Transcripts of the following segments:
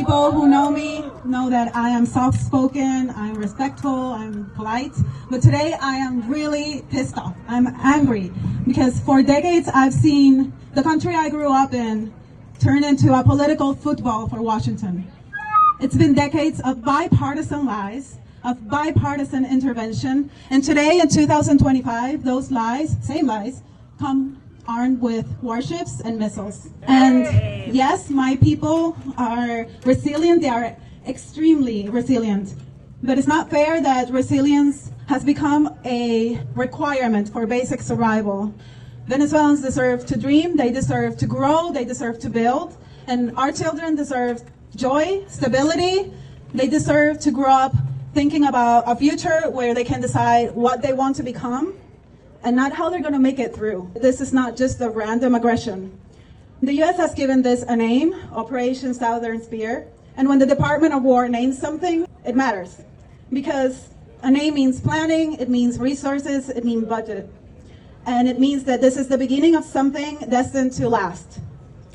People who know me know that I am soft-spoken, I'm respectful, I'm polite, but today I am really pissed off. I'm angry because for decades I've seen the country I grew up in turn into a political football for Washington. It's been decades of bipartisan lies, of bipartisan intervention, and today in 2025, those lies, same lies, come armed with warships and missiles. And yes, my people are resilient, they are extremely resilient. But it's not fair that resilience has become a requirement for basic survival. Venezuelans deserve to dream, they deserve to grow, they deserve to build, and our children deserve joy, stability, they deserve to grow up thinking about a future where they can decide what they want to become and not how they're going to make it through. This is not just a random aggression. The U.S. has given this a name, Operation Southern Spear, and when the Department of War names something, it matters. Because a name means planning, it means resources, it means budget. And it means that this is the beginning of something destined to last.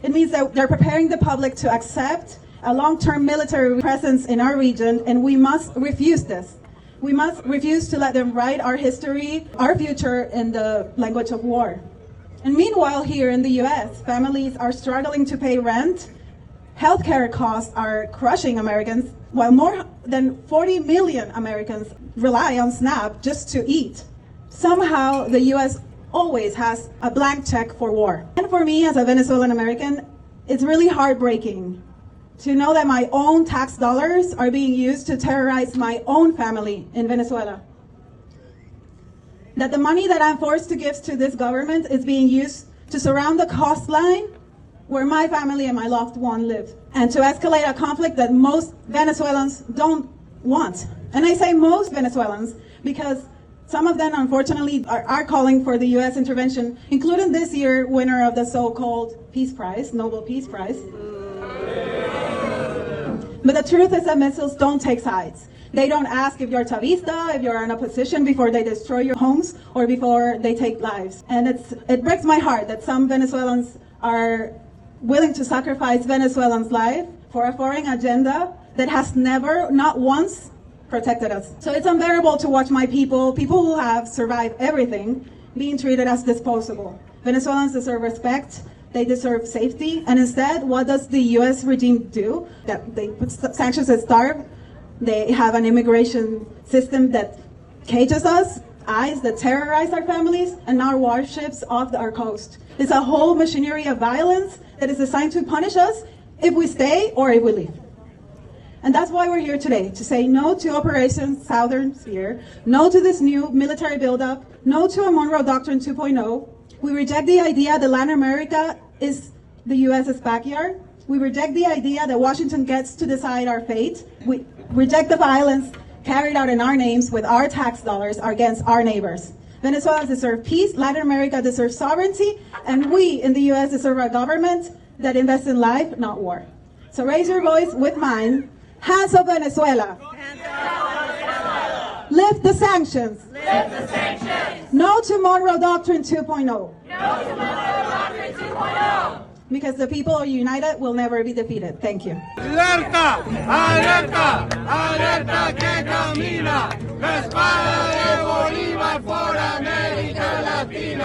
It means that they're preparing the public to accept a long-term military presence in our region, and we must refuse this. We must refuse to let them write our history, our future, in the language of war. And meanwhile, here in the U.S., families are struggling to pay rent. Healthcare costs are crushing Americans, while more than 40 million Americans rely on SNAP just to eat. Somehow, the U.S. always has a blank check for war. And for me, as a Venezuelan American, it's really heartbreaking to know that my own tax dollars are being used to terrorize my own family in Venezuela. That the money that I'm forced to give to this government is being used to surround the coastline where my family and my loved one live, and to escalate a conflict that most Venezuelans don't want. And I say most Venezuelans because some of them, unfortunately, are calling for the U.S. intervention, including this year winner of the so-called Peace Prize, Nobel Peace Prize. But the truth is that missiles don't take sides. They don't ask if you're Chavista, if you're in opposition before they destroy your homes or before they take lives. And it breaks my heart that some Venezuelans are willing to sacrifice Venezuelans' life for a foreign agenda that has never, not once, protected us. So it's unbearable to watch my people who have survived everything, being treated as disposable. Venezuelans deserve respect. They deserve safety, and instead, what does the U.S. regime do? That they put sanctions that starve. They have an immigration system that cages us, ICE that terrorize our families, and our warships off our coast. It's a whole machinery of violence that is designed to punish us if we stay or if we leave. And that's why we're here today, to say no to Operation Southern Spear, no to this new military buildup, no to a Monroe Doctrine 2.0. We reject the idea that Latin America is the U.S.'s backyard. We reject the idea that Washington gets to decide our fate. We reject the violence carried out in our names with our tax dollars against our neighbors. Venezuela deserves peace, Latin America deserves sovereignty, and we in the U.S. deserve a government that invests in life, not war. So raise your voice with mine. Hands up, Venezuela. Hands up, Venezuela. Lift the sanctions. Lift the sanctions. No to Monroe Doctrine 2.0. No to Monroe Doctrine 2.0. Because the people are united will never be defeated. Thank you. Alerta, alerta, alerta que camina la espada de Bolívar por América Latina.